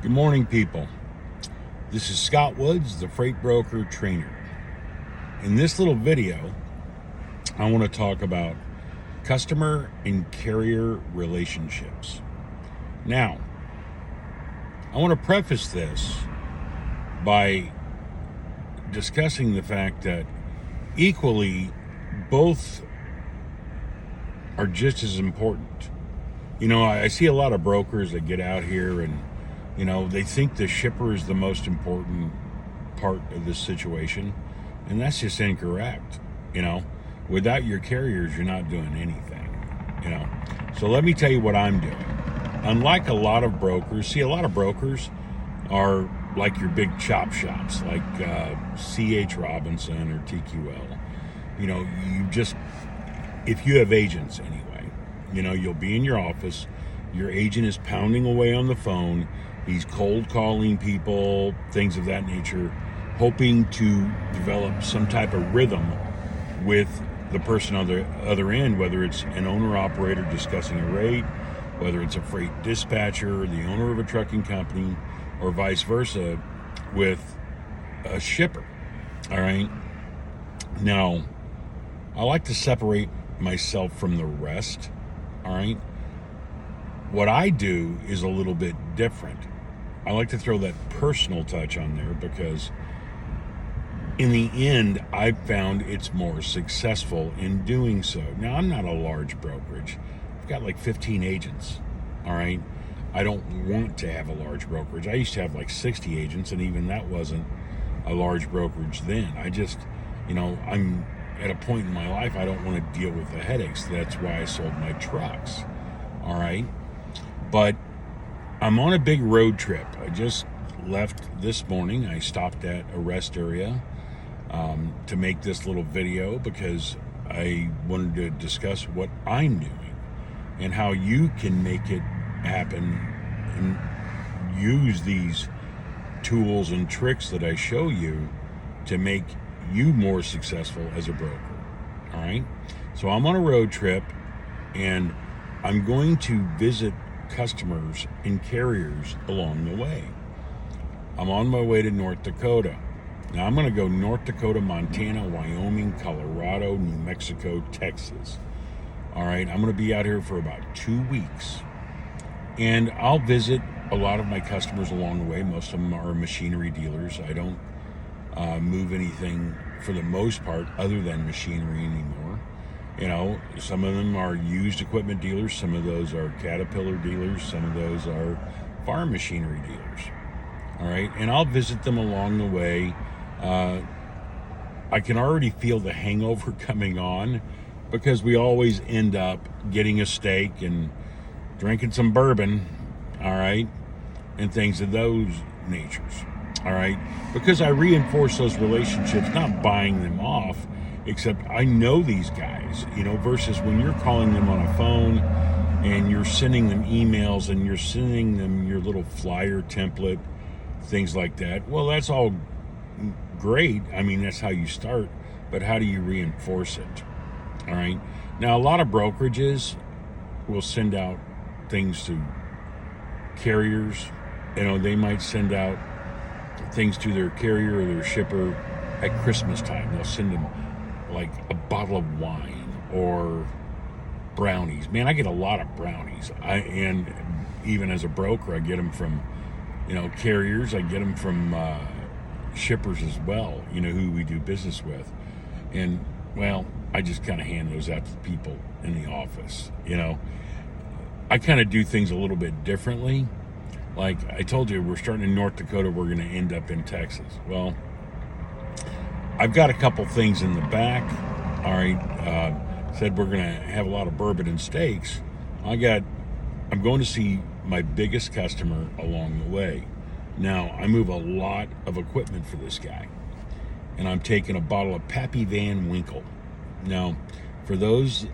Good morning, people. This is Scott Woods, the freight broker trainer. In this little video, I want to talk about customer and carrier relationships. Now, I want to preface this by discussing the fact that equally both are just as important. You know, I see a lot of brokers that get out here and they think the shipper is the most important part of this situation, and that's just incorrect. Without your carriers, you're not doing anything. So let me tell you what I'm doing. Unlike a lot of brokers, a lot of brokers are like your big chop shops, like C.H. Robinson or TQL. If you have agents anyway, you'll be in your office, your agent is pounding away on the phone, he's cold calling people, things of that nature, hoping to develop some type of rhythm with the person on the other end, whether it's an owner-operator discussing a rate, whether it's a freight dispatcher, the owner of a trucking company, or vice versa with a shipper. All right? Now, I like to separate myself from the rest. All right? What I do is a little bit different. I like to throw that personal touch on there because in the end, I've found it's more successful in doing so. Now, I'm not a large brokerage. I've got like 15 agents, all right? I don't want to have a large brokerage. I used to have like 60 agents, and even that wasn't a large brokerage then. I'm at a point in my life I don't want to deal with the headaches. That's why I sold my trucks, all right? But I'm on a big road trip. I just left this morning. I stopped at a rest area to make this little video because I wanted to discuss what I'm doing and how you can make it happen and use these tools and tricks that I show you to make you more successful as a broker. All right? So I'm on a road trip and I'm going to visit customers and carriers along the way. I'm on my way to North Dakota. Now I'm going to go North Dakota, Montana, Wyoming, Colorado, New Mexico, Texas. All right, I'm going to be out here for about 2 weeks. And I'll visit a lot of my customers along the way. Most of them are machinery dealers. I don't move anything for the most part other than machinery anymore. Some of them are used equipment dealers. Some of those are Caterpillar dealers. Some of those are farm machinery dealers. All right. And I'll visit them along the way. I can already feel the hangover coming on because we always end up getting a steak and drinking some bourbon. All right. And things of those natures. All right. Because I reinforce those relationships, not buying them off, except I know these guys, versus when you're calling them on a phone and you're sending them emails and you're sending them your little flyer template, things like that. Well, that's all great. That's how you start, but how do you reinforce it? All right. Now, a lot of brokerages will send out things to carriers. They might send out things to their carrier or their shipper at Christmas time. They'll send them like a bottle of wine or brownies. Man, I get a lot of brownies. And even as a broker, I get them from, carriers. I get them from shippers as well, who we do business with. And, well, I just kind of hand those out to the people in the office. I kind of do things a little bit differently. Like I told you, we're starting in North Dakota. We're going to end up in Texas. Well, I've got a couple things in the back. All right. Said we're going to have a lot of bourbon and steaks. I'm going to see my biggest customer along the way. Now, I move a lot of equipment for this guy. And I'm taking a bottle of Pappy Van Winkle. Now, for those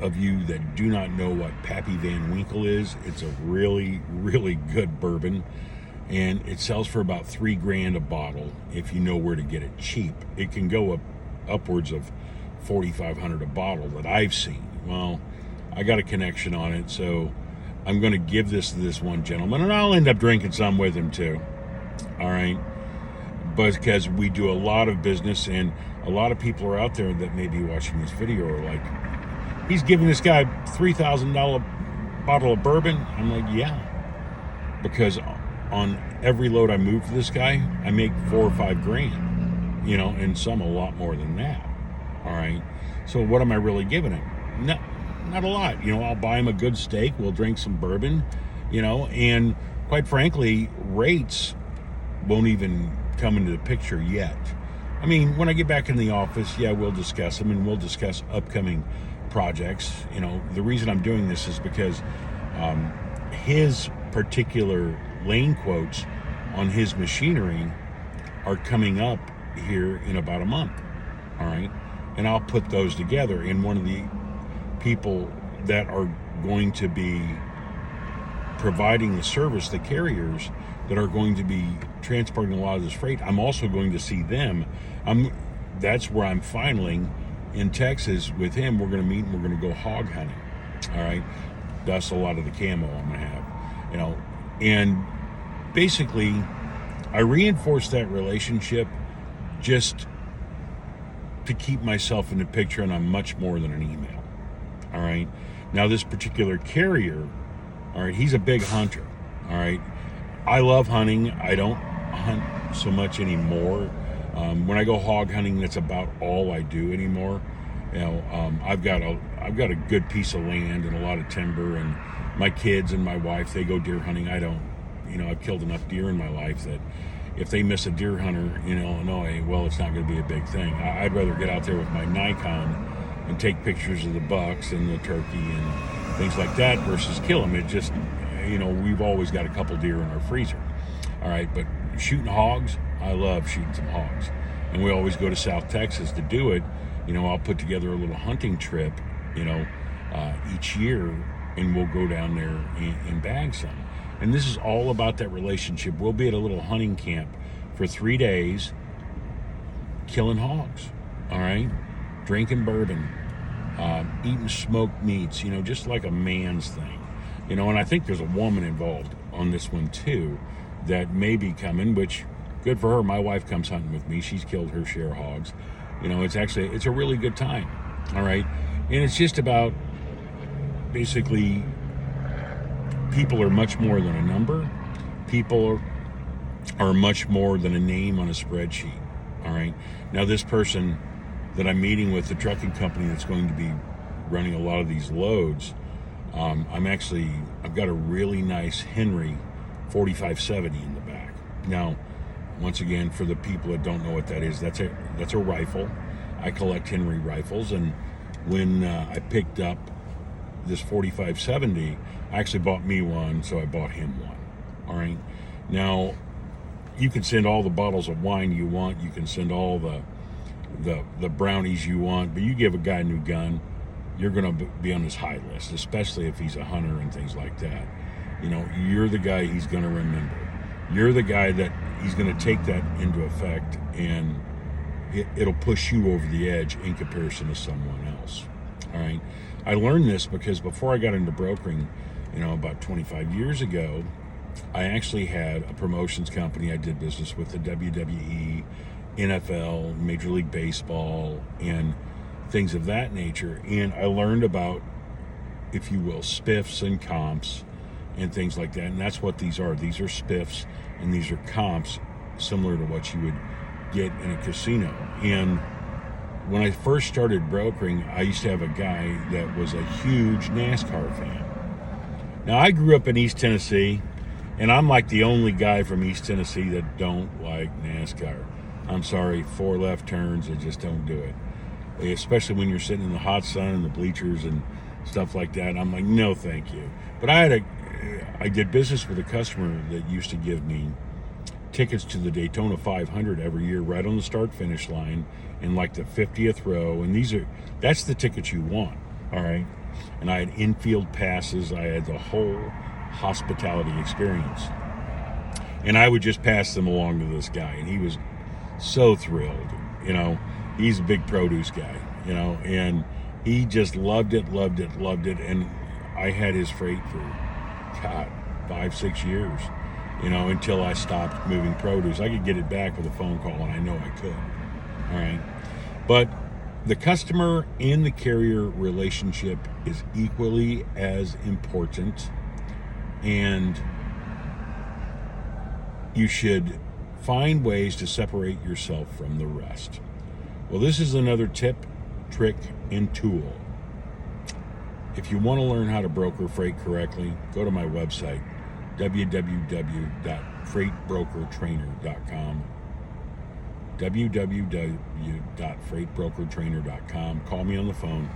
of you that do not know what Pappy Van Winkle is, it's a really, really good bourbon. And it sells for about $3,000 a bottle if you know where to get it cheap. It can go upwards of $4,500 a bottle that I've seen. Well, I got a connection on it, so I'm going to give this to this one gentleman, and I'll end up drinking some with him too. All right. But because we do a lot of business, and a lot of people are out there that may be watching this video are like, he's giving this guy $3,000 bottle of bourbon. I'm like, yeah. Because on every load I move for this guy, I make $4 or $5 grand, and some a lot more than that. All right. So what am I really giving him? No, not a lot. I'll buy him a good steak. We'll drink some bourbon, and quite frankly, rates won't even come into the picture yet. I mean, when I get back in the office, yeah, we'll discuss them, and we'll discuss upcoming projects. The reason I'm doing this is because his particular lane quotes on his machinery are coming up here in about a month. All right. And I'll put those together. And one of the people that are going to be providing the service, the carriers that are going to be transporting a lot of this freight, I'm also going to see them. That's where I'm filing in Texas with him. We're going to meet and we're going to go hog hunting. All right. That's a lot of the camo I'm going to have, and basically I reinforce that relationship just to keep myself in the picture, and I'm much more than an email. All right. Now, this particular carrier, all right, he's a big hunter. All right. I love hunting. I don't hunt so much anymore. When I go hog hunting, that's about all I do anymore. I've got a good piece of land and a lot of timber, and my kids and my wife, they go deer hunting. I don't. I've killed enough deer in my life that if they miss a deer hunter in Illinois, well, it's not going to be a big thing. I'd rather get out there with my Nikon and take pictures of the bucks and the turkey and things like that versus kill them. It just, we've always got a couple deer in our freezer. All right, but shooting hogs, I love shooting some hogs. And we always go to South Texas to do it. I'll put together a little hunting trip, each year, and we'll go down there and bag some. And this is all about that relationship. We'll be at a little hunting camp for 3 days, killing hogs, all right? Drinking bourbon, eating smoked meats, just like a man's thing. And I think there's a woman involved on this one too that may be coming, which good for her. My wife comes hunting with me. She's killed her share of hogs. It's a really good time, all right? And it's just about basically people are much more than a number. People are much more than a name on a spreadsheet, all right? Now, this person that I'm meeting with, the trucking company that's going to be running a lot of these loads, I've got a really nice Henry 4570 in the back. Now, once again, for the people that don't know what that is, that's a rifle. I collect Henry rifles, and when I picked up this 4570, I actually bought me one, so I bought him one. All right. Now, you can send all the bottles of wine you want. You can send all the brownies you want, but you give a guy a new gun, you're going to be on his high list, especially if he's a hunter and things like that. You're the guy he's going to remember. You're the guy that he's going to take that into effect, and it'll push you over the edge in comparison to someone else. All right. I learned this because before I got into brokering, about 25 years ago, I actually had a promotions company. I did business with the WWE, NFL, Major League Baseball, and things of that nature. And I learned about, if you will, spiffs and comps and things like that. And that's what these are. These are spiffs and these are comps, similar to what you would get in a casino. And when I first started brokering, I used to have a guy that was a huge NASCAR fan. Now, I grew up in East Tennessee, and I'm like the only guy from East Tennessee that don't like NASCAR. I'm sorry, 4 left turns, I just don't do it. Especially when you're sitting in the hot sun and the bleachers and stuff like that. I'm like, no, thank you. But I did business with a customer that used to give me tickets to the Daytona 500 every year, right on the start-finish line, in like the 50th row. And that's the tickets you want, all right? And I had infield passes. I had the whole hospitality experience. And I would just pass them along to this guy, and he was so thrilled. He's a big produce guy, and he just loved it. And I had his freight for God, 5-6 years, until I stopped moving produce. I could get it back with a phone call, and I know I could. All right. But the customer and the carrier relationship is equally as important, and you should find ways to separate yourself from the rest. Well, this is another tip, trick, and tool. If you want to learn how to broker freight correctly, go to my website, www.freightbrokertrainer.com. www.freightbrokertrainer.com. Call me on the phone,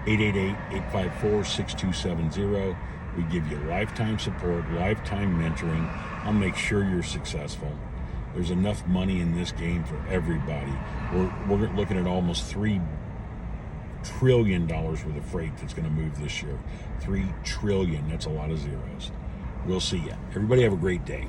888-854-6270. We give you lifetime support, lifetime mentoring. I'll make sure you're successful. There's enough money in this game for everybody. We're looking at almost $3 trillion worth of freight that's going to move this year. $3 trillion. That's a lot of zeros. We'll see you. Everybody have a great day.